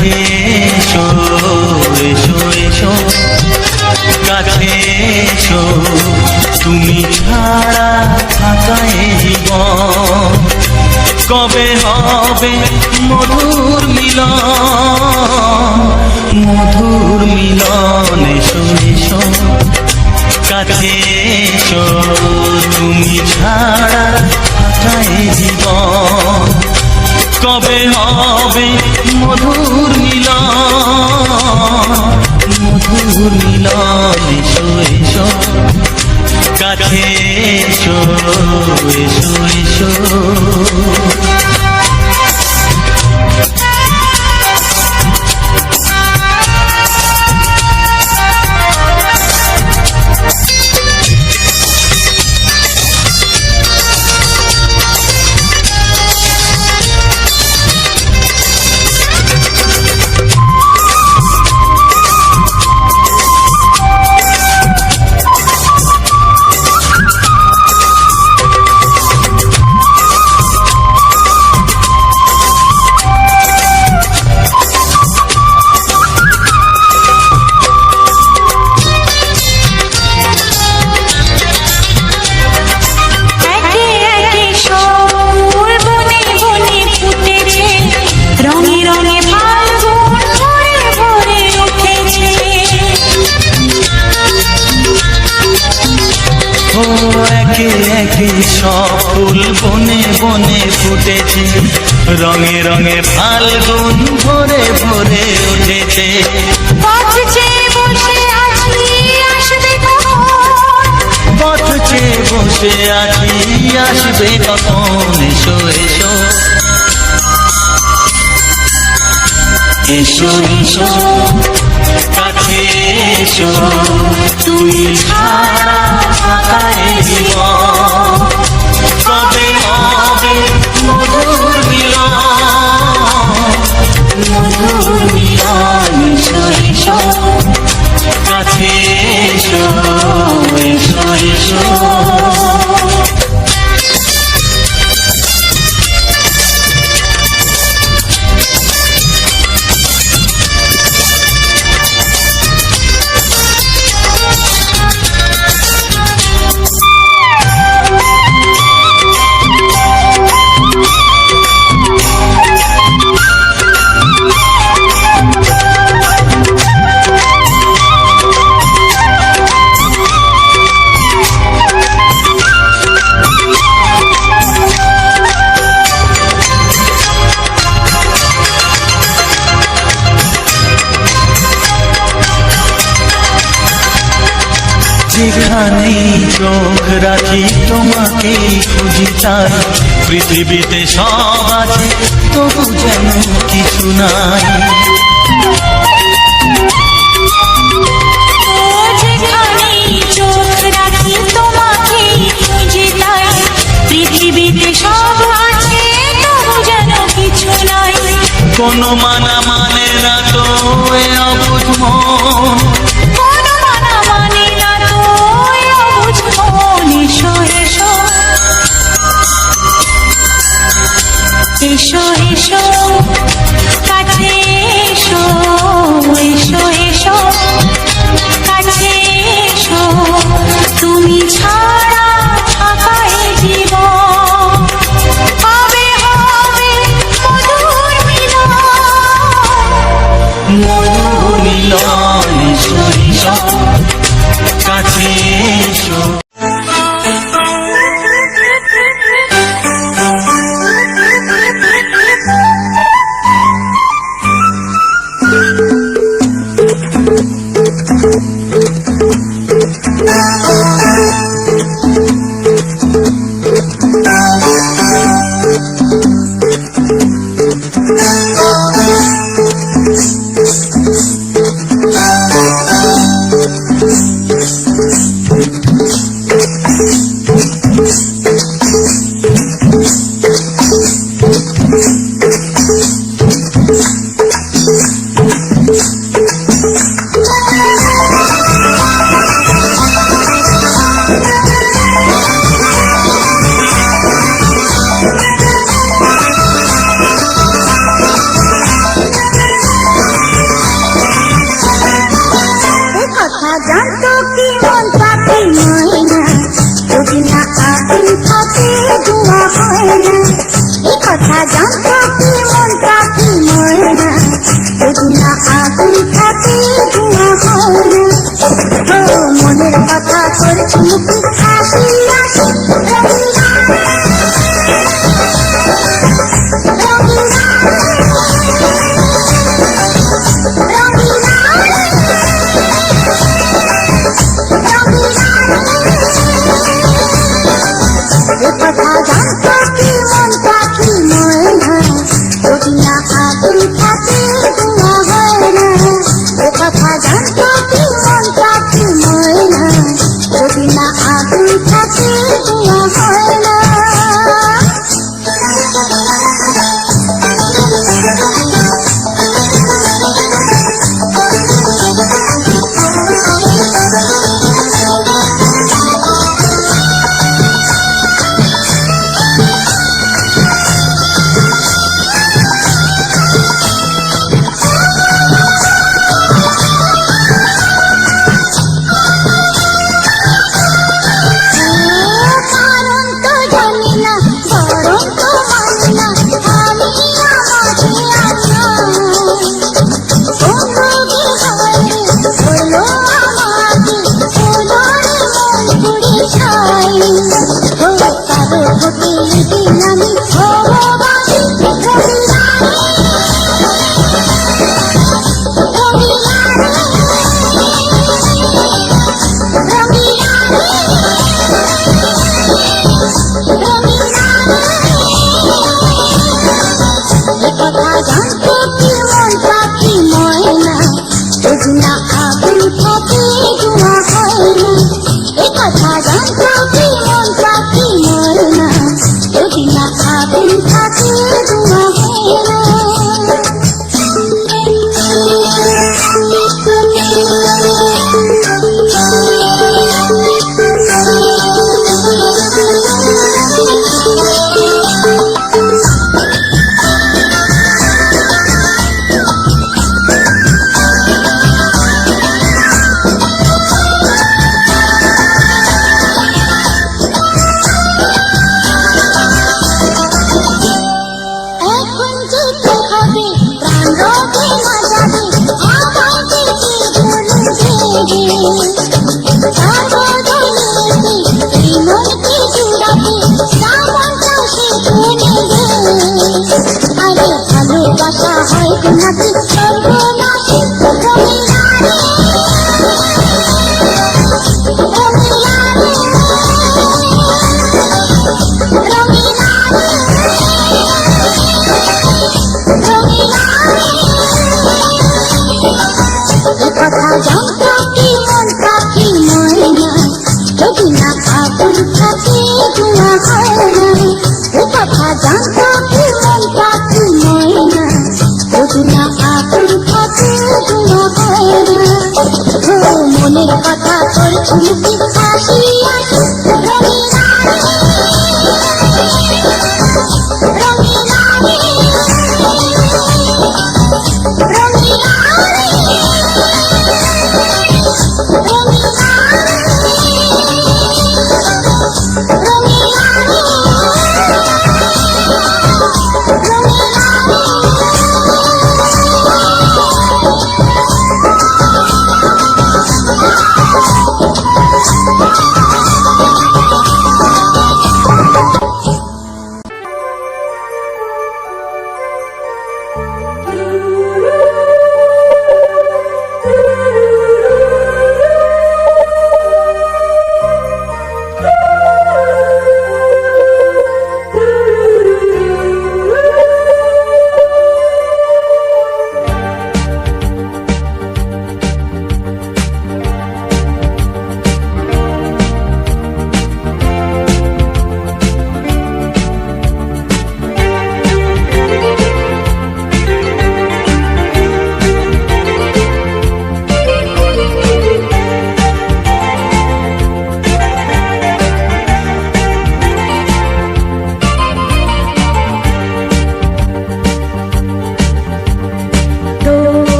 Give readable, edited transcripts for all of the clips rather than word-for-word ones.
কাছে এসো এসো এসো কাছে এসো তুমি ছাড়া থাকা এই জীবন কবে হবে মধুর মিলন মধুর মিলন এসো এসো কাছে এসো তুমি ছাড়া থাকা এই জীবন কবে হবে মধুর মিলন মধুর মিলন এসো এসো কাছে এসো এসো এসো একে একে সব ফুল বনে বনে ফুটেছে রঙে রঙে ফাল্গুন ভরে ভরে উঠেছে পথ চেয়ে বসে আছি আসবে কখন এসো এসো এসো এসো কাছে এসো তুমি ছাড়া থাকা এই জীবন কবে হবে মধুর মিলন এসো এসো কাছে এসো এসো এসো যেখানেই চোখ রাখি তোমাকেই খুঁজি তাই পৃথিবীতে সব আছে তবু যেন কিছু নাই যেখানেই চোখ রাখি তোমাকেই খুঁজি তাই পৃথিবীতে সব আছে তবু যেন কিছু নাই কোনো মানা মানে না তো এ অবুঝ মন এসো এসো কাছে এসো এসো এসো কাছে এসো তুমি ছাড়া থাকা এই জীবন কবে হবে মধুর মিলন এসো এসো কাছে এসো এ কথা জানতো কি মন পাখি ময়না, যদি না আগুন থাকে ধোঁয়া হয় না। এ কথা জানতো কি মন পাখি ময়না, যদি না আগুন থাকে ধোঁয়া হয় না। ও মনের কথা তোর চুলকি হাসি আসে রঙিনা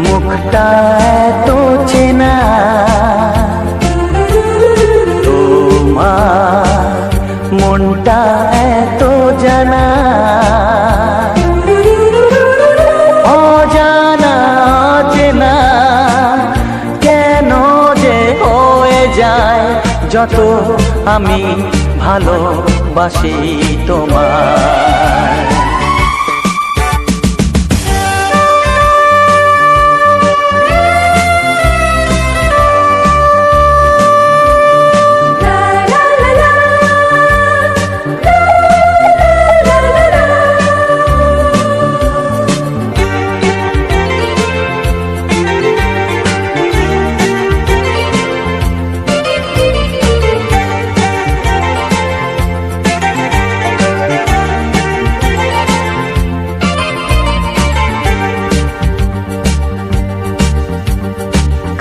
মুখটা এতো চেনা, তোমার মনটা এতো জানা, অজানা চেনা কেন যে হয়ে যায় যত আমি ভালোবাসি তোমায়।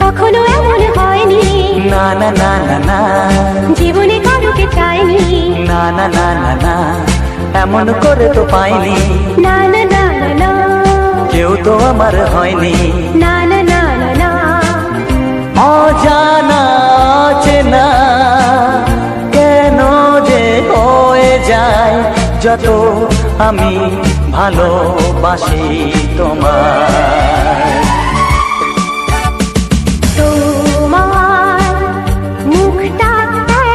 কখনো এমন হয়নি, না না না না না, জীবনে কারোকে চাইনি, না না না না না, এমন করে তো পাইনি, না না না না না, কেউ তো আমার হয়নি, না না না না না, অজানা চেনা কেন যে হয়ে যায় যত আমি ভালোবাসি তোমায়। তোমার মুখটা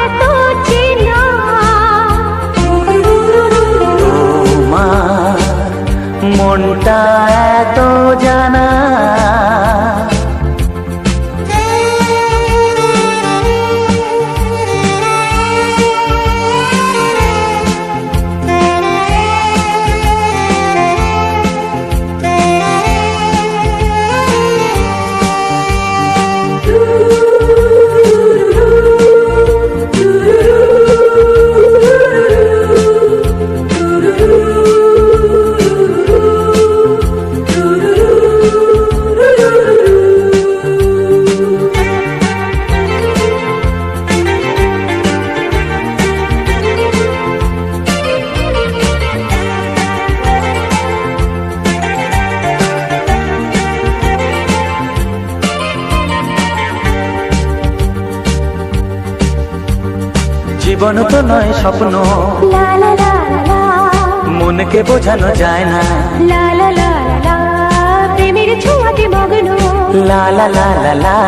এতো চেনা, তোমার মনটা এতো জানা, জীবন তো নয় স্বপ্ন, লা লা লা লা, মনকে বোঝানো যায় না, লা লা লা লা, প্রেমের ছোঁয়াতে লা লা লা লা লা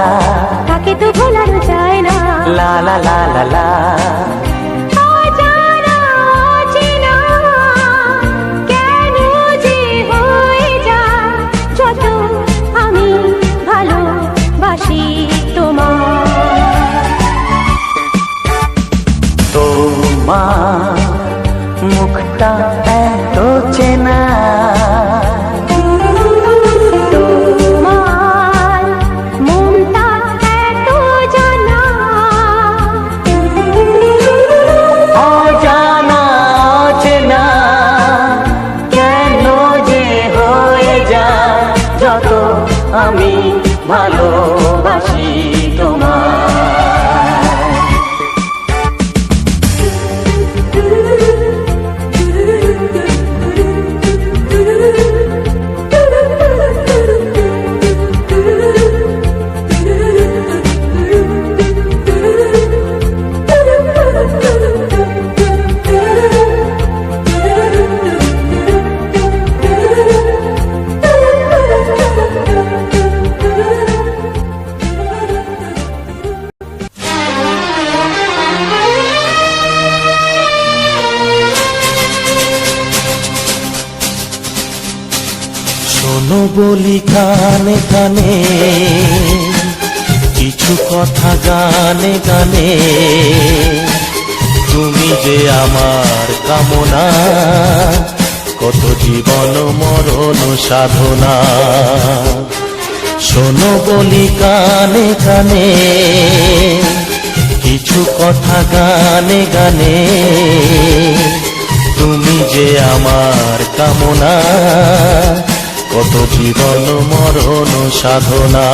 তাকে তো ভোলানো যায় না। লা লা লা লা লা অজানা অচেনা কেন যে হয়ে যায় যত আমি ভালোবাসি তোমায়। তোমার মুখটা এত চেনা, তোমার মনটা এত জানা, অজানা অচেনা কেন যে হয়ে যায় যত আমি ভালোবাসি তোমায়। শোনো বলি কানে কানে কিছু কথা গানে গানে, তুমি যে আমার কামনা কত জীবন মরণ সাধনা। শোনো বলি কানে কানে কিছু কথা গানে গানে, তুমি যে আমার কামনা কত জীবন মরণ সাধনা।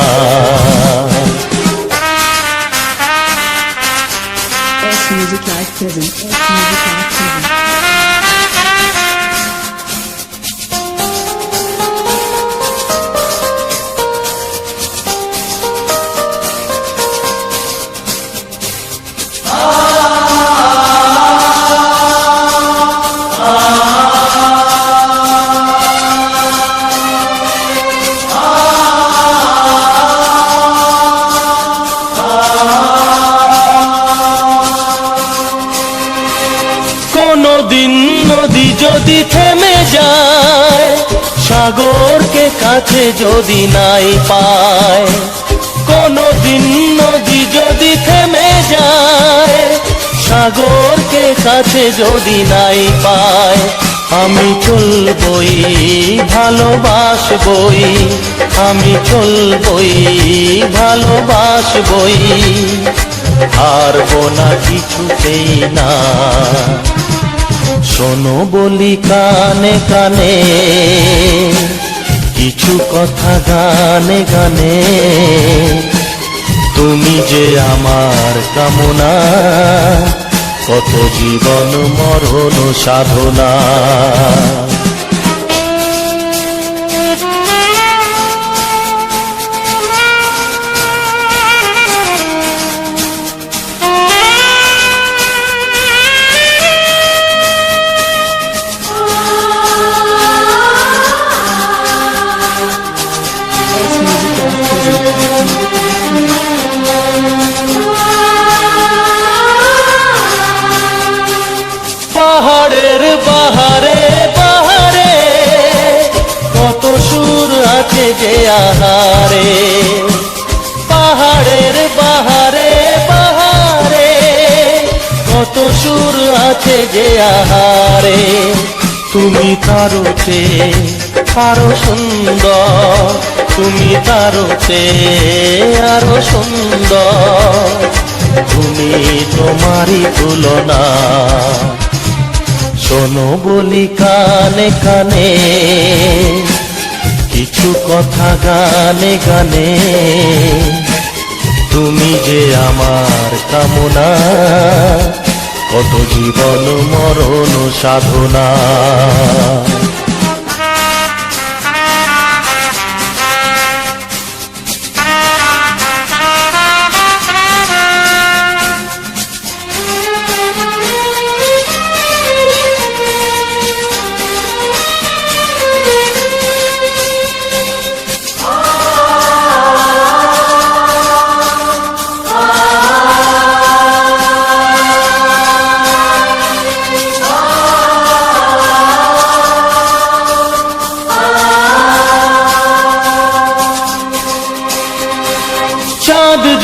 S Music Live present. S Music Live present. কোনদিন নদী যদি থেমে যায়, সাগরকে কাছে যদি নাই পায়, কোনদিন নদী যদি থেমে যায়, সাগরকে কাছে যদি নাই পায়, আমি চলবই ভালোবাসবই, আমি চলবই ভালোবাসবই, হারবো না কিছুতেই না। শোনো বলি কানে কানে কিছু কথা গানে গানে, তুমি যে আমার কামনা কত জীবন মরণ সাধনা। S Music Live পাহাড়ের বাহারে বাহারে কত সুর আছে যে আহারে, পাহাড়ের বাহারে বাহারে কত সুর আছে যে আহারে, তুমি তারও চেয়ে আরো সুন্দর, তুমি তারও চেয়ে আরো সুন্দর, তুমি তোমারই তুলনা। শোনো বলি কানে কানে কিছু কথা গানে গানে, তুমি যে আমার কামনা কত জীবন মরণ সাধনা।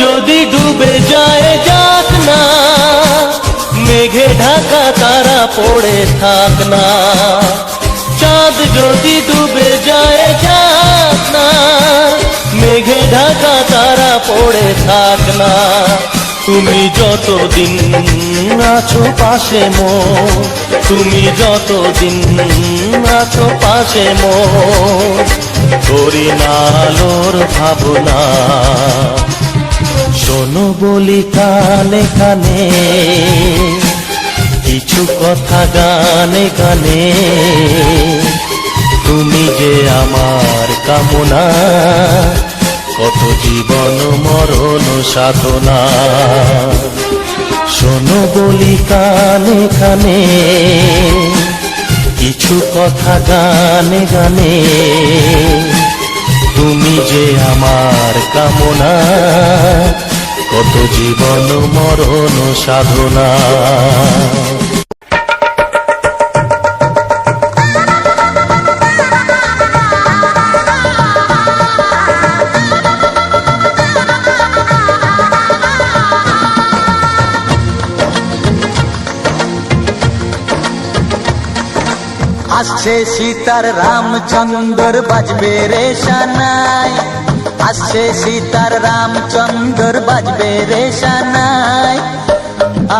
যদি ডুবে যায় যাক না, মেঘে ঢাকা তারা পড়ে থাক না। চাঁদ যদি ডুবে যায় যাক না, মেঘে ঢাকা তারা পড়ে থাক না। তুমি যতদিন আছো পাশে মোর, তুমি যতদিন আছো পাশে মোর, করি না আলোর ভাবনা। শোনো বলি কানে কানে, কিছু কথা গানে গানে, তুমি যে আমার কামনা, কত জীবন মরণ সাধনা। শোনো বলি কানে কানে, কিছু কথা গানে গানে, তুমি যে আমার কামনা, কত জীবন মরণ সাধনা। আসছে সীতার রামচন্দ্র বাজবে রে সানাই, আসছে সীতার রামচন্দ্র বাজবে রে সানাই।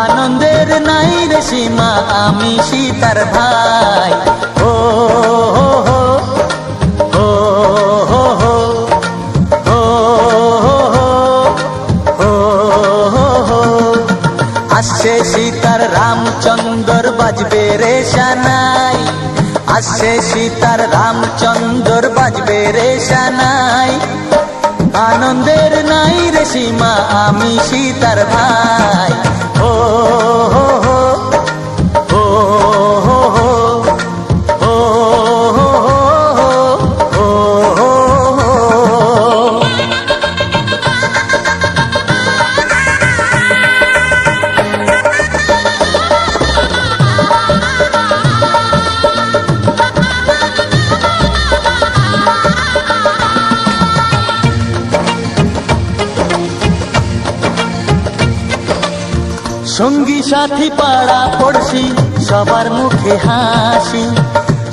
আনন্দের নাই রে সীমা, আমি সীতার ভাই। ও হো হো ও হো হো ও হো হো হো। আসছে সীতার রামচন্দ্র বাজবে রে সানাই, আসছে সীতার রামচন্দ্র বাজবে রে সানাই। আনন্দের নাই রে সীমা, আমি সীতার ভাই। ও হো হো ও হো হো ও হো হো ও হো হো। সঙ্গী সাথী পাড়া পড়শি সবার মুখে হাসি,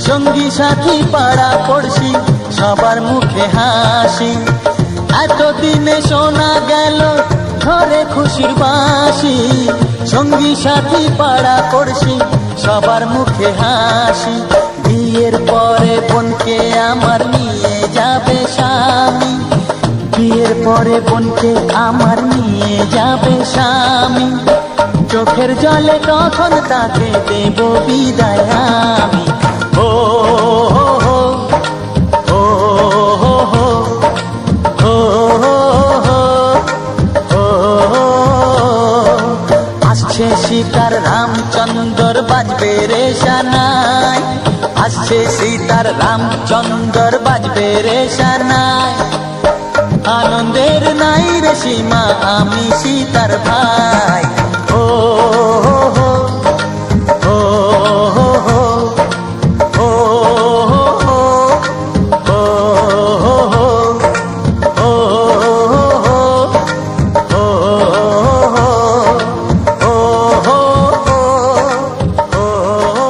সঙ্গী সাথী পাড়া পড়শি সবার মুখে হাসি। এতদিনে শোনা গেল ঘরে খুশির বাঁশি, সঙ্গী সাথী পাড়া পড়শি সবার মুখে হাসি। বিয়ের পরে বোনকে আমার নিয়ে যাবে স্বামী, বিয়ের পরে বোনকে আমার নিয়ে যাবে স্বামী। চোখের জলে তখন তাকে দেব বিদায় আমি। ও হো হো ও হো হো ও হো হো ও হো। আসছে সীতার রামচন্দ্র বাজবে রে সানাই, আসছে সীতার রামচন্দ্র বাজবে রে সানাই। আনন্দের নাই রে সীমা, আমি সীতার ভাই। ও হো হো ও হো হো ও হো হো ও হো হো ও হো ও হো ও হো।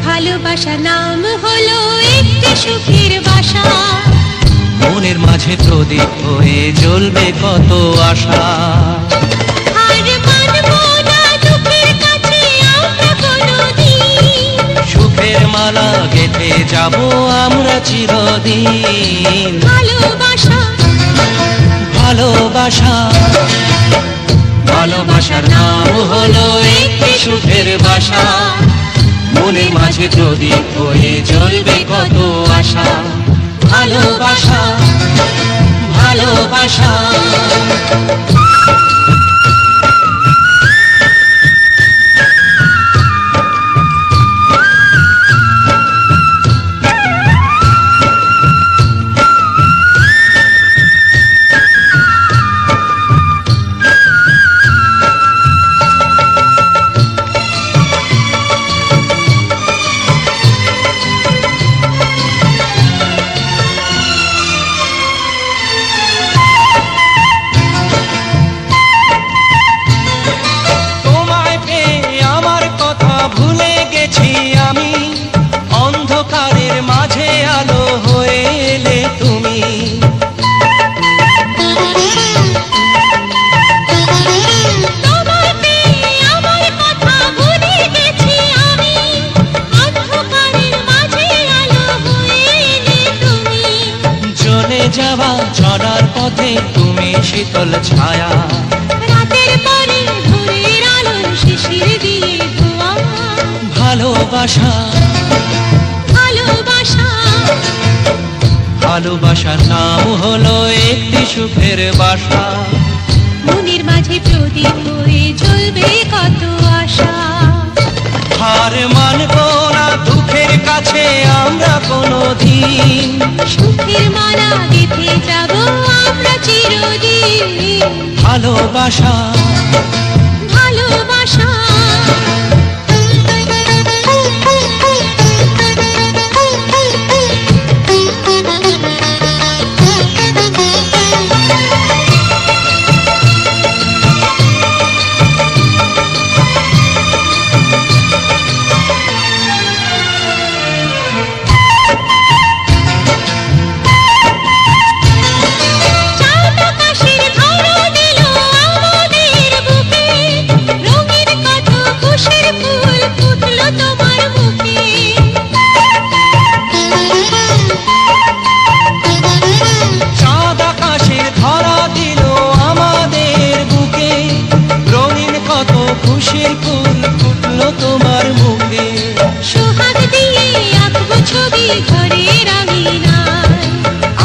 ভালোবাসা নাম হলো একটি সুখের বাসা, মনের মাঝে প্রদীপ হয়ে জ্বলবে কত আশা। আর মানবো না দুঃখের কাছে আমরা কোনোদিন, সুখের মালা গেঁথে যাব আমরা চিরদিন। ভালোবাসা ভালোবাসা ভালোবাসার নাম হলো একটি সুখের বাসা, মনের মাঝে প্রদীপ হয়ে জ্বলবে কত আশা। ভালোবাসা ভালোবাসা তোমায় পেয়ে আমার কথা ভুলে গেছি আমি অন্ধকারের মাঝে আলো হয়ে এলে তুমি তোমায় পেয়ে আমার কথা ভুলে গেছি আমি অন্ধকারের মাঝে আলো হয়ে এলে তুমি চলে যাওয়া চলার পথে তুমি শীতল ছায়া রাতের পরে ভোরের আলো শিশির দিয়ে ধোয়া ভালোবাসা ভালোবাসা ভালোবাসার নাম হলো একটি সুখের বাসা মনের মাঝে প্রদীপ হয়ে জ্বলবে কত আশা হার মানব না দুঃখের কাছে আমরা কোনোদিন সুখের মালা গেঁথে যাব আমরা চিরদিন ভালোবাসা ভালোবাসা চাঁদ আকাশের ধরা দিল আমাদের বুকে রঙিন কত খুশির ফুল ফুটলো তোমার মুখে চাঁদ আকাশের ধরা দিল আমাদের বুকে রঙিন কত খুশির ফুল ফুটলো তোমার মুখে সোহাগ দিয়ে আঁকবো ছবি ঘরের আঙিনায়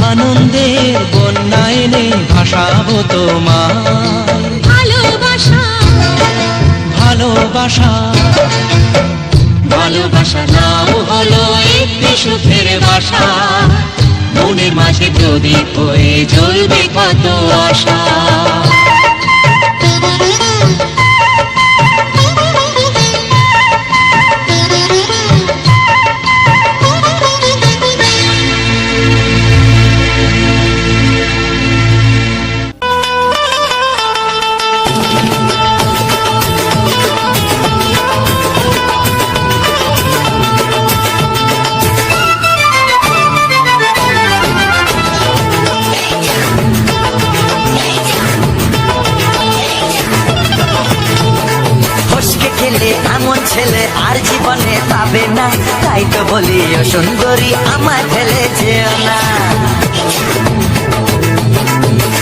আনন্দের বন্যা এনে ভাসাবো তোমার ভালোবাসা ভালোবাসা ভালোবাসা নাম হলো একটি সুখের বাসা মনের মাঝে প্রদীপ হয়ে জ্বলবে কত আশা ফসকে খেলে এমন ছেলে আর জীবনে পাবে না তাই তো বলি ও সুন্দরী আমায় ফেলে যেও না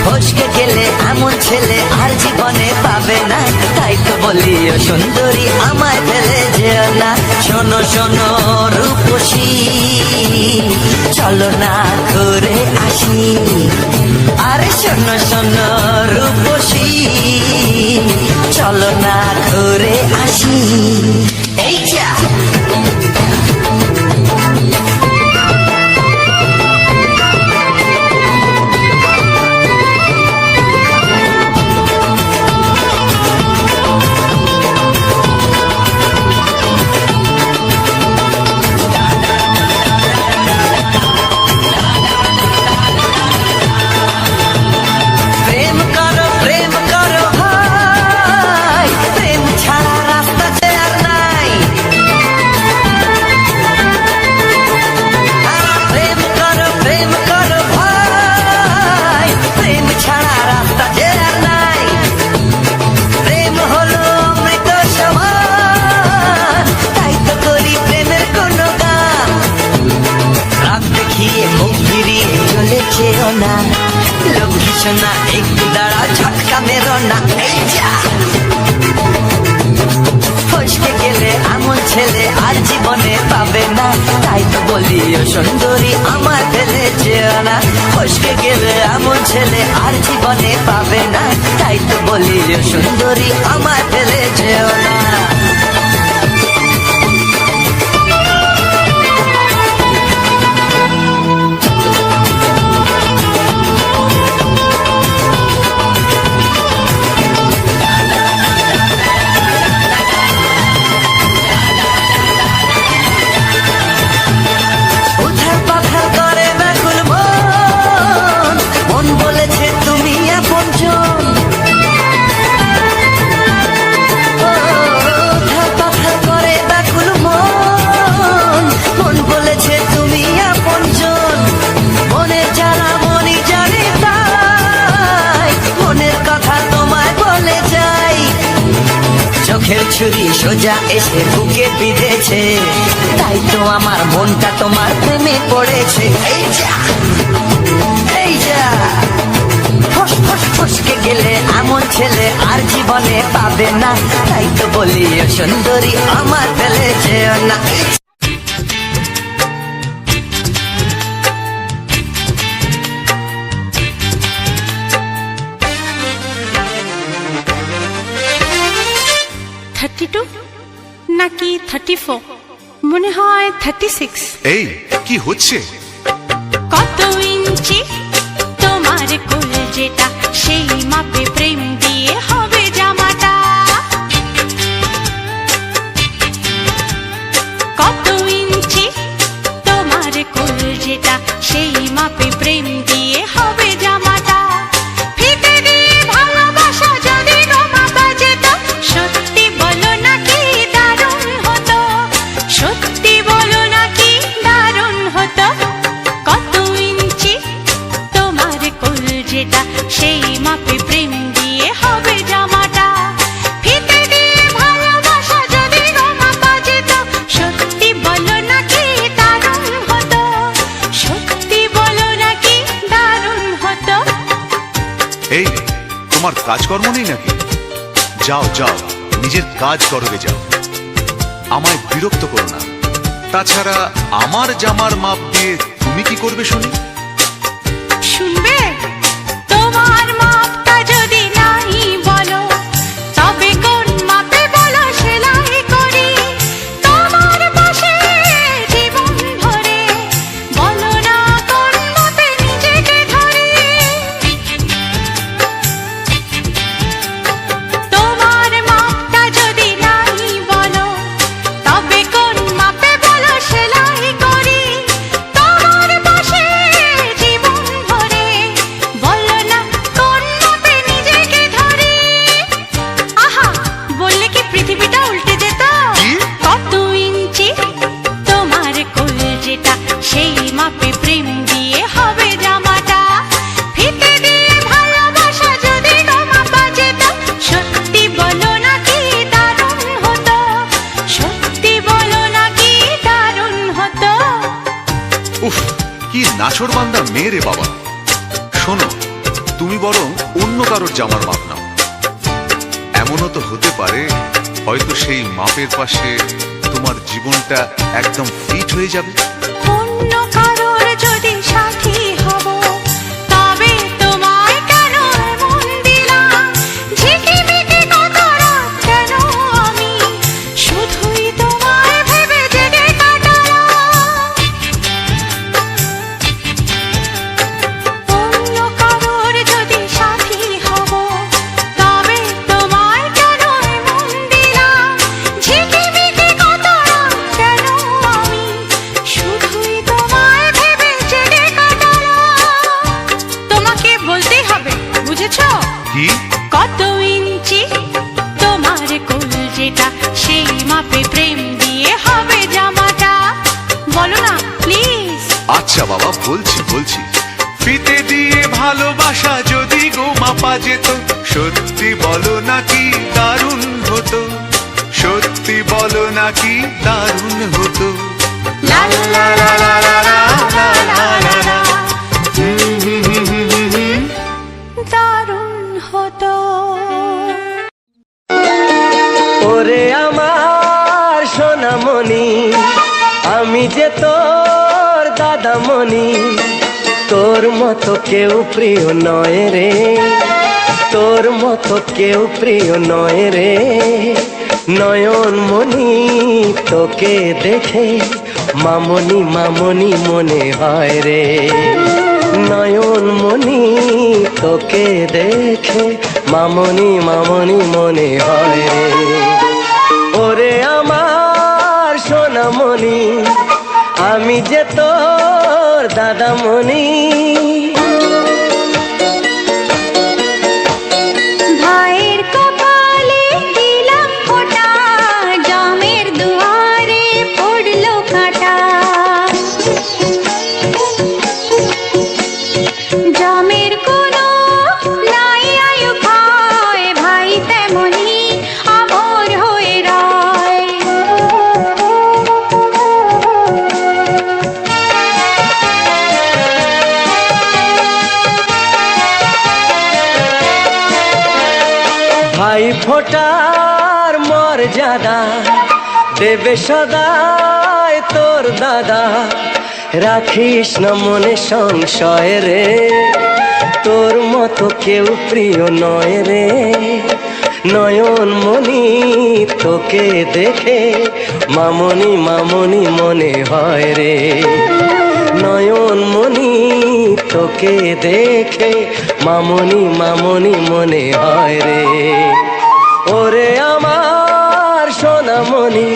ফসকে গেলে এমন ছেলে আর জীবনে পাবে না তাই তো বলি ও সুন্দরী আমায় ফেলে যেও না শোনো শোনো রূপসী চলো না ঘুরে আসি আরে শোনো শোনো রূপসী চলো না ঘুরে আসি এই যা প্রেম করো ভাই প্রেম ছাড়া রাস্তা যে আর নাই প্রেম করো ভাই প্রেম ছাড়া রাস্তা যে আর নাই প্রেম হলো অমৃত সমান তাই তো করি প্রেমের কোনো গান রাত দেখিয়ে মুখ ফিরিয়ে চলে যেও না লোক ভীষণা একটু দাঁড়া ঝটকা মেরো না এই যা ফসকে গেলে এমন ছেলে আর জীবনে পাবে না, তাই তো বলি ও সুন্দরী আমার ফেলে যেও না। ফসকে গেলে এমন ছেলে আর জীবনে পাবে না, তাই তো বলি ও সুন্দরী আমার ফেলে যেও না। উথাল পাথাল করে ব্যাকুল মন, মন বলেছে তুমি আপনজন। উথাল পাথাল করে ব্যাকুল মন, মন বলেছে তুমি আপনজন। মনের জ্বালা মনি জানে তাই, মনের কথা তোমায় বলে যাই। চোখের ছুরি সোজা এসে বুকে বিঁধেছে, তাই তো আমার মনটা তোমার প্রেমে পড়েছে। এই যা এই যা, ফস ফস ফসকে গেলে এমন ছেলে আর জীবনে পাবে না, তাই তো বলি ও সুন্দরী আমার ফেলে যেও না। নাকি 34, মনে হয় 36। এই কি হচ্ছে? কত ইঞ্চি তোমার কোল যেটা, সেই মাপে প্রেম দিয়ে হবে জামাটা। কত ইঞ্চি তোমার কোল যেটা, সেই মাপে প্রেম দিয়ে হবে জামাটা। ফিতে দিয়ে ভালোবাসা যদি গো মাপা যেত, সত্যি বলো নাকি দারুণ হতো, সত্যি বলো নাকি দারুণ হতো। কত ইঞ্চি তোমার কোল যেটা, সেই মাপে প্রেম দিয়ে হবে জামাটা। ফিতে দিয়ে ভালোবাসা যদি গো মাপা যেত, সত্যি বলো নাকি দারুণ হতো, সত্যি বলো নাকি দারুণ হতো। এই তোমার কাজকর্ম নেই নাকি? যাও যাও, নিজের কাজ করবে যাও, আমায় বিরক্ত করো না। তাছাড়া আমার জামার মাপ দিয়ে তুমি কি করবে শুনি? শুনবে? তোমার মাপটা যদি নাই বলো, তবে কোন মাপে বলো সেলাই করি তোমার পাশে জীবন ভরে। বলো না কোন মাপে নিজেকে ধরি। তোমার মাপটা যদি নাই বলো, তবে কোন মাপে বলো সেলাই করি তোমার পাশে জীবন ভরে। বলো না কোন মাপে নিজেকে ধরি। আহা, বললে কি পৃথিবীটা উল্টে যেত? কি? কত ইঞ্চি তোমার কোল যেটা, সেই মাপে প্রেম দিয়ে হবে জামাটা। ফিতে দিয়ে ভালোবাসা যদি গো মাপা যেত, সত্যি বলো নাকি দারুণ হতো, সত্যি বলো নাকি দারুণ হতো। উফ, কি নাছোড়বান্দা মেয়ে রে বাবা। শোনো, তুমি বরং অন্য কারোর জামার মাপ নাও। এমনও তো হতে পারে হয়তো সেই মাপের পাশে তোমার জীবনটা একদম ফিট হয়ে যাবে। অন্য কারোর যদি সাথী হব, তবে তোমায় কেন মন দিলাম? ঝিকিমিকি কত রাত কেন আমি শুধুই তোমায় ভেবে জেগে কাটালাম। অন্য কারোর যদি সাথী হব, তবে তোমায় কেন মন দিলাম? ঝিকিমিকি কত রাত কেন আমি শুধুই তোমায় ভেবে জেগে কাটালাম। তোমাকে বলতেই হবে, বুঝেছো? কি? কত ইঞ্চি তোমার কোল যেটা, সেই মাপে প্রেম দিয়ে হবে জামাটা। বলো না প্লিজ। আচ্ছা বাবা, বলছি বলছি। ফিতে দিয়ে ভালোবাসা যদি গো মাপা যেত, সত্যি বলো নাকি দারুণ হতো, সত্যি বলো নাকি দারুণ হতো। লা লা লা লা লা লা লা লা লা লা লা। দারুণ হতো। ওরে আমার সোনামণি, আমি যে তোর দাদামণি, তোর মতো কেউ প্রিয় নয় রে, তোর মতো কেউ প্রিয় নয় রে। নয়নমণি তোকে দেখে মামনি মামনি মনে হয় রে, নয়নমণি তোকে দেখে মামনি মামনি মনে হয় রে। ওরে আমার সোনামণি, আমি যে তোর দাদামণি। ভাইয়ের কপালে দিলাম ফোঁটা, জামের দুয়ারে পড়লো কাঁটা। জামের কোনো নাই আয়ু খায়, ভাই তেমনি আমর হয়ে রয়। ভাই ফোটার মর্যাদা দেবে সদাই তোর দাদা, রাখিস না মনে সংশয় রে, তোর মতো কেউ প্রিয় নয় রে। নয়নমণি তোকে দেখে মামনি মামনি মনে হয় রে, নয়নমণি তোকে দেখে মামনি মামনি মনে হয় রে। ওরে আমার সোনামণি,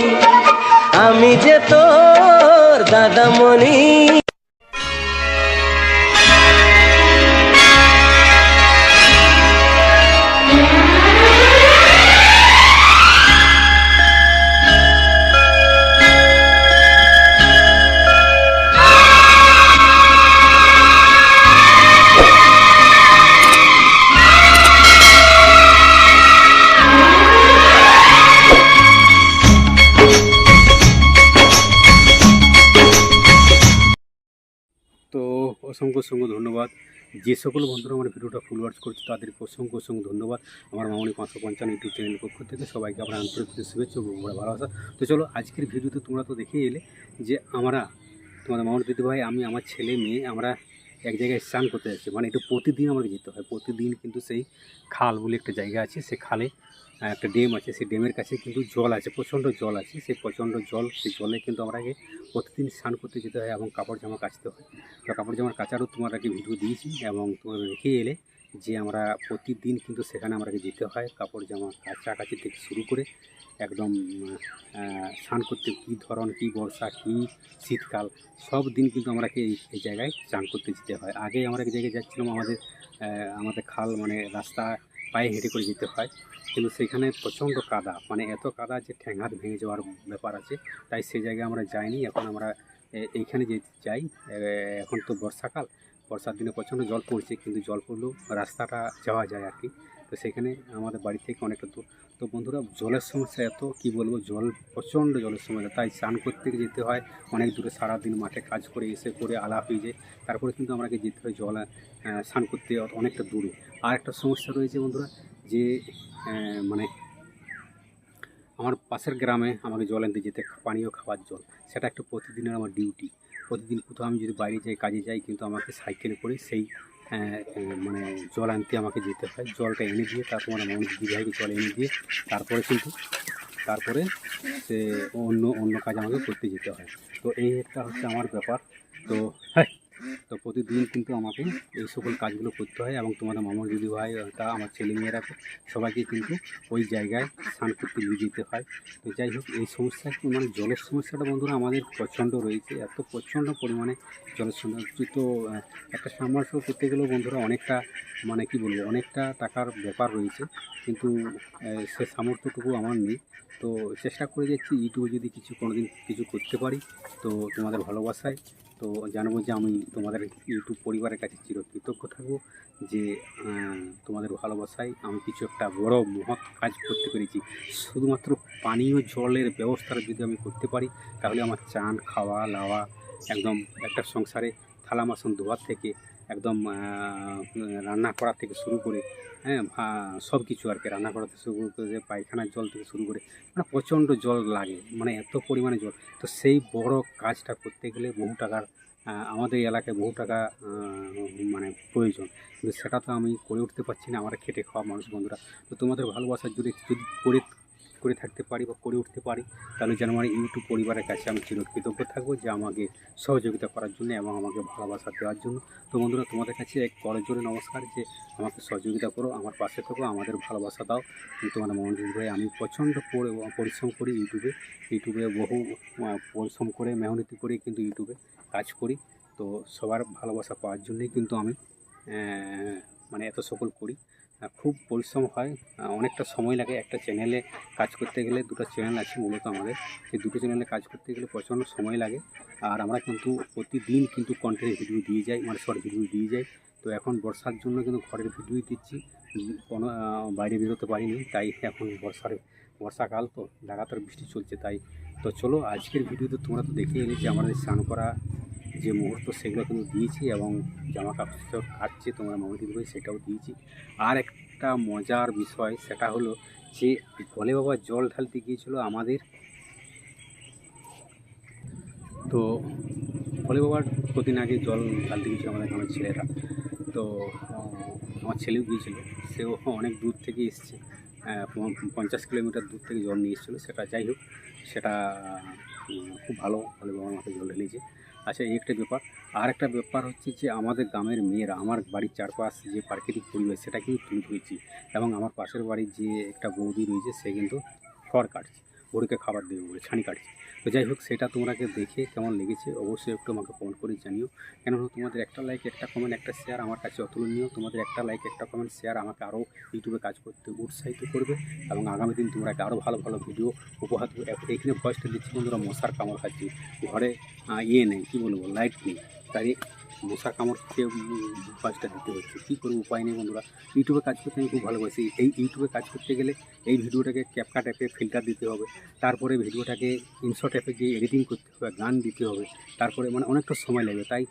আমি যে তোর দাদামণি। তো অসংখ্য অসংখ্য ধন্যবাদ যে সকল বন্ধুরা আমার ভিডিওটা ফুল ওয়াচ করছে, তাদেরকে অসংখ্য অসংখ্য ধন্যবাদ। আমার মামনি 555 ইউটিউব চ্যানেলের পক্ষ থেকে সবাইকে আমার আন্তরিক শুভেচ্ছা ও ভালোবাসা। তো চলো আজকের ভিডিওতে তোমরা তো দেখেই এলে যে আমরা তোমাদের মামনি দিদি ভাই, আমি আমার ছেলে মেয়ে আমরা এক জায়গায় স্নান করতে যাচ্ছি। মানে এটা প্রতিদিন আমাকে যেতে হয়, প্রতিদিন কিন্তু সেই খাল বলে একটা জায়গা আছে, সে খালে একটা ড্যাম আছে, সেই ড্যামের কাছে কিন্তু জল আছে, প্রচণ্ড জল আছে। সেই প্রচণ্ড জল, সেই জলে কিন্তু আমাকে প্রতিদিন স্নান করতে যেতে হয় এবং কাপড় জামা কাচতে হয়। তো কাপড় জামা কাচারও তোমাদেরকে ভিডিও দিয়েছি এবং তোমরা রেখে এলে যে আমরা প্রতিদিন কিন্তু সেখানে আমাকে যেতে হয়। কাপড় জামা কাচাকাচি থেকে শুরু করে একদম স্নান করতে, কী ধরন, কী বর্ষা, কী শীতকাল, সব দিন কিন্তু আমাকে এই জায়গায় স্নান করতে যেতে হয়। আগে আমরা এক জায়গায় যাচ্ছিলাম, আমাদের খাল মানে রাস্তা পায়ে হেঁটে করে যেতে হয়, কিন্তু সেখানে প্রচণ্ড কাদা, মানে এত কাদা যে ঠ্যাং হাত ভেঙে যাওয়ার ব্যাপার আছে। তাই সেই জায়গায় আমরা যাইনি। এখন আমরা এইখানে যে যাই, এখন তো বর্ষাকাল, বর্ষার দিনে প্রচণ্ড জল পড়ছে, কিন্তু জল পড়লেও রাস্তাটা যাওয়া যায় আর কি। তো সেখানে আমাদের বাড়ি থেকে অনেকটা দূর। তো বন্ধুরা জলের সমস্যা এত, কি বলবো, জল প্রচণ্ড জলের সমস্যা, তাই স্নান করতে যেতে হয় অনেক দূরে। সারাদিন মাঠে কাজ করে এসে করে আলা হয়ে যায়, তারপরে কিন্তু আমাকে যেতে হয় জল স্নান করতে অনেকটা দূরে। আর একটা সমস্যা রয়েছে বন্ধুরা, যে মানে আমার পাশের গ্রামে আমাকে জল আনতে যেতে, পানীয় খাওয়ার জল, সেটা একটা প্রতিদিনের আমার ডিউটি। প্রতিদিন কোথাও আমি যদি বাইরে যাই, কাজে যাই, কিন্তু আমাকে সাইকেলে করে সেই মানে জল আনতে আমাকে যেতে হয়। জলটা এনে দিয়ে তারপর আমার দিদিভাইকে জল এনে দিয়ে তারপরে সে অন্য কাজ আমাকে করতে যেতে হয়। তো এই একটা হচ্ছে আমার ব্যাপার। তো তো প্রতিদিন কিন্তু আমাকে এই সকল কাজগুলো করতে হয় এবং তোমাদের মামার দিদিভাই, তা আমার ছেলেমেয়েরা সবাইকে কিন্তু ওই জায়গায় স্নান করতে নিয়ে যেতে হয়। তো যাই হোক, এই সমস্যা মানে জলের সমস্যাটা বন্ধুরা আমাদের প্রচণ্ড রয়েছে, এত প্রচণ্ড পরিমাণে জলের সমস্যা। তো একটা সাবমার্সিবল করতে গেলেও বন্ধুরা অনেকটা, মানে কি বলবো, অনেকটা টাকার ব্যাপার রয়েছে, কিন্তু সে সামর্থ্যটুকু আমার নেই। তো চেষ্টা করে যাচ্ছি ইউটিউবে যদি কোনোদিন কিছু করতে পারি, তো তোমাদের ভালোবাসায় তো জানবো যে আমি তোমাদের ইউটিউব পরিবারের কাছে চিরকৃতজ্ঞ থাকবো যে তোমাদের ভালোবাসায় আমি কিছু একটা বড় মহৎ কাজ করতে পেরেছি। শুধুমাত্র পানীয় জলের ব্যবস্থাটা যদি আমি করতে পারি, তাহলে আমার চান, খাওয়া, লাওয়া, একদম একটা সংসারে থালা বাসন ধোয়ার থেকে একদম রান্না করা থেকে শুরু করে, হ্যাঁ, সব কিছু আর কি, রান্না করা থেকে শুরু করে পায়খানার জল থেকে শুরু করে, মানে প্রচণ্ড জল লাগে, মানে এত পরিমাণে জল। তো সেই বড় কাজটা করতে গেলে বহু টাকার, আমাদের এলাকায় বহু টাকা মানে প্রয়োজন, কিন্তু সেটা তো আমি করে উঠতে পারছি না, আমরা খেটে খাওয়া মানুষ বন্ধুরা। তো তোমাদের ভালোবাসার যদি করে থাকতে পারি বা করে উঠতে পারি, তাহলে যেন আমার ইউটিউব পরিবারের কাছে আমি চিরকৃতজ্ঞ থাকবো যে আমাকে সহযোগিতা করার জন্য এবং আমাকে ভালোবাসা দেওয়ার জন্য। তো বন্ধুরা, তোমাদের কাছে এক করজোড়ে নমস্কার যে আমাকে সহযোগিতা করো, আমার পাশে থাকো, আমাদের ভালোবাসা দাও। তোমার মনোযোগ ভাই, আমি প্রচণ্ড পরিশ্রম করি ইউটিউবে বহু পরিশ্রম করে মেহনতি করে কিন্তু ইউটিউবে কাজ করি। তো সবার ভালোবাসা পাওয়ার জন্যই কিন্তু আমি মানে এত সকল করি। খুব পরিশ্রম হয়, অনেকটা সময় লাগে। একটা চ্যানেলে কাজ করতে গেলে, দুটো চ্যানেল আছে মূলত আমাদের, সেই দুটো চ্যানেলে কাজ করতে গেলে প্রচণ্ড সময় লাগে। আর আমরা কিন্তু প্রতিদিন কিন্তু কন্টেন্ট ভিডিও দিয়ে যাই, মানে শর্ট ভিডিও দিয়ে যাই। তো এখন বর্ষার জন্য কিন্তু ঘরের ভিডিওই দিচ্ছি, কোনো বাইরে বেরোতে পারিনি, তাই এখন বর্ষাকাল তো লাগাতার বৃষ্টি চলছে তাই। তো চলো, আজকের ভিডিওতে তোমরা তো দেখে এলে যে আমাদের স্নান করা যে মুহূর্ত সেগুলো কিন্তু দিয়েছি, এবং জামা কাপড় কাটছে তোমরা মামাদির ভাই সেটাও দিয়েছি। আর একটা মজার বিষয় সেটা হলো যে ভোলে বাবা জল ঢালতে গিয়েছিল আমাদের। তো ভোলে বাবার কদিন আগে জল ঢালতে গিয়েছিল আমাদের গ্রামের ছেলেরা। তো আমার ছেলেও গিয়েছিল, সেও অনেক দূর থেকে এসছে, 50 কিলোমিটার দূর থেকে জল নিয়ে এসেছিলো। সেটা যাই হোক, সেটা খুব ভালো ভোলে বাবার মাথায় জল ঢেলেছে। আচ্ছা, এই একটা ব্যাপার। আর একটা ব্যাপার হচ্ছে যে আমাদের গ্রামের মেয়েরা আমার বাড়ির চারপাশ যে প্রাকৃতিক পরিবেশ সেটা কিন্তু তুলে ধরেছি, এবং আমার পাশের বাড়ির যে একটা বৌদি রয়েছে সে কিন্তু খড় কাটছে, গরুকে খাবার দেবে বলে ছানি কাটছে। তো যাই হোক, সেটা তোমরাকে দেখে কেমন লেগেছে অবশ্যই একটু আমাকে কমেন্ট করে জানিও। কেননা তোমাদের একটা লাইক, একটা কমেন্ট, একটা শেয়ার আমার কাছে অতুলনীয়। তোমাদের একটা লাইক, একটা কমেন্ট, শেয়ার আমাকে আরও ইউটিউবে কাজ করতে উৎসাহিত করবে, এবং আগামী দিন তোমরা আরও ভালো ভালো ভিডিও উপহার দেবে। এখানে ভয়েসটা দিচ্ছি বন্ধুরা, মশার কামড় খাচ্ছি, ঘরে নেই, কী বলবো, লাইট নেই, তাই মশার কামড় খেয়ে ভয়েসটা দিতে হচ্ছে। কী করবো, উপায় নেই বন্ধুরা। ইউটিউবে কাজ করতে আমি খুব ভালোবাসি। এই ইউটিউবে কাজ করতে গেলে এই ভিডিওটাকে ক্যাপকাট অ্যাপে ফিল্টার দিতে হবে, তারপরে ভিডিওটাকে ইনশর্ট অ্যাপে গিয়ে এডিটিং করতে হবে, গান দিতে হবে, তারপরে মানে অনেকটা সময় লাগবে। তাই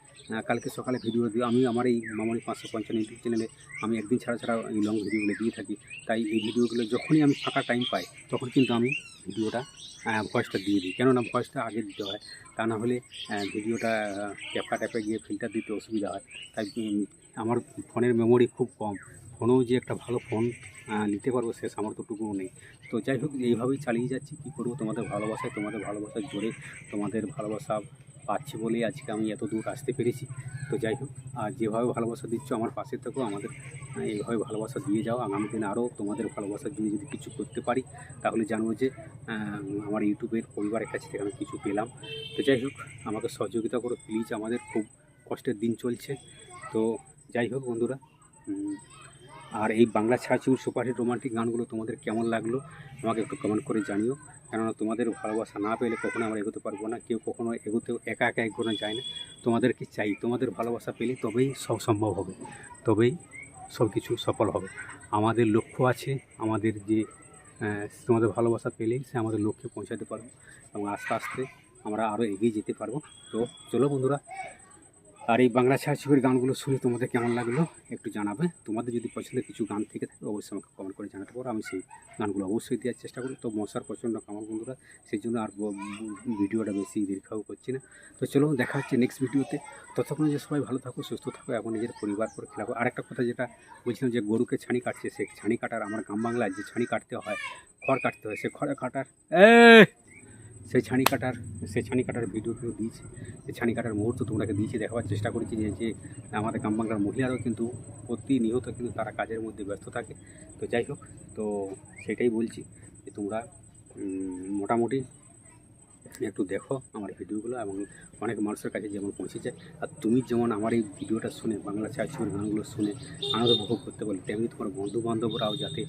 কালকে সকালে ভিডিও দিয়ে আমি আমার এই মামনি 555 ইউটিউব চ্যানেলে আমি একদিন ছাড়া এই লং ভিডিওগুলো দিয়ে থাকি। তাই এই ভিডিওগুলো যখনই আমি ফাঁকা টাইম পাই তখন কিন্তু আমি ভিডিওটা ভয়েসটা দিয়ে দিই, কেননা ভয়েসটা আগে দিতে হয়, তা না হলে ভিডিওটা ক্যাপকাট অ্যাপে গিয়ে ফিল্টার দিতে অসুবিধা হয়। তাই আমার ফোনের মেমোরি খুব কম, ফোনেও যে একটা ভালো ফোন নিতে পারবো সে সামর্থ্যটুকুও নেই। তো যাই হোক, এইভাবেই চালিয়ে যাচ্ছি। কী করবো, তোমাদের ভালোবাসার জোরে, তোমাদের ভালোবাসা পাচ্ছি বলেই আজকে আমি এত দূর আসতে পেরেছি। তো যাই হোক, আর যেভাবে ভালোবাসা দিচ্ছ আমার পাশে থেকেও, আমাদের এইভাবে ভালোবাসা দিয়ে যাও। আগামী দিন আরও তোমাদের ভালোবাসার জন্য যদি কিছু করতে পারি তাহলে জানবো যে আমার ইউটিউবের পরিবারের কাছ থেকে আমি কিছু পেলাম। তো যাই হোক, আমাকে সহযোগিতা করো প্লিজ, আমাদের খুব কষ্টের দিন চলছে। তো যাই হোক বন্ধুরা, আর এই বাংলা ছায়াছবির সুপারহিট রোমান্টিক গানগুলো তোমাদের কেমন লাগলো আমাকে একটু কমেন্ট করে জানিও, কেননা তোমাদের ভালোবাসা না পেলে কখনো আমরা এগোতে পারবো না। কেউ কখনো একা এগোনো যায় না। তোমাদেরকে চাই, তোমাদের ভালোবাসা পেলে তবেই সব সম্ভব হবে, তবেই সব কিছু সফল হবে। আমাদের লক্ষ্য আছে, আমাদের যে তোমাদের ভালোবাসা পেলেই সে আমাদের লক্ষ্যে পৌঁছাতে পারবো, এবং আস্তে আস্তে আমরা আরও এগিয়ে যেতে পারবো। তো চলো বন্ধুরা, আর এই বাংলা ছায়াছবির গানগুলো শুনে তোমাদের কেমন লাগলো একটু জানাবে। তোমাদের যদি পছন্দের কিছু গান থেকে থাকে অবশ্যই আমাকে কমেন্ট করে জানাতে পারো, আমি সেই গানগুলো অবশ্যই দেওয়ার চেষ্টা করি। তো মশার প্রচণ্ড কামড় বন্ধুরা, সেই জন্য আর ভিডিওটা বেশি দীর্ঘাও করছি না। তো চলো, দেখা হচ্ছে নেক্সট ভিডিওতে। ততক্ষণে যে সবাই ভালো থাকো, সুস্থ থাকো, এবং নিজের পরিবার করে খেলাবো। আরেকটা কথা যেটা বলছিলাম, যে গরুকে ছানি কাটছে, সে ছানি কাটার, আমার গ্রাম বাংলায় যে ছানি কাটতে হয়, খড় কাটতে হয়, সে খড় কাটার সেই ছানি কাটার ভিডিও দিয়েছি। সেই ছানি কাটার মুহূর্ত তোমরাকে দিয়েছি, দেখাবার চেষ্টা করেছি যে আমাদের গ্রাম বাংলার মহিলারাও কিন্তু প্রতিনিয়ত কিন্তু তারা কাজের মধ্যে ব্যস্ত থাকে। তো যাই হোক, তো সেটাই বলছি যে তোমরা মোটামুটি একটু দেখো আমার ভিডিওগুলো, এবং অনেক মানুষের কাছে যেমন পৌঁছে যায়। আর তুমি যেমন আমার এই ভিডিওটা শুনে, বাংলা ছায়াছবির গানগুলো শুনে আনন্দ উপভোগ করতে পারলে, তেমনি তোমার বন্ধুবান্ধবরাও যাতে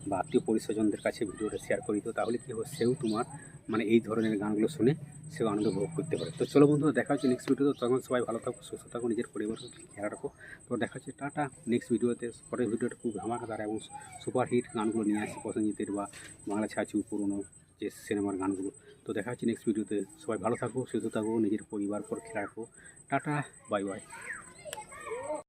বা আত্মীয় পরিস্বজনদের কাছে ভিডিওটা শেয়ার করে দিও, তাহলে কী হবে, সেও তোমার মানে এই ধরনের গানগুলো শুনে সে আনন্দ উপভোগ করতে পারে। তো চলো বন্ধুরা, দেখা হচ্ছে নেক্সট ভিডিওতে। তখন সবাই ভালো থাকো, সুস্থ থাকো, নিজের পরিবারকে খেয়াল রাখো। তো দেখা হচ্ছে টাটা নেক্সট ভিডিওতে। পরের ভিডিওটা খুব ধামাকাদার এবং সুপারহিট গানগুলো নিয়ে আসি, প্রসেনজিতের বা বাংলা ছায়াছবি পুরনো যে সিনেমার গানগুলো। তো দেখা হচ্ছে নেক্সট ভিডিওতে। সবাই ভালো থাকো, সুস্থ থাকো, নিজের পরিবার পর খেয়াল রাখো। Tata, bye bye.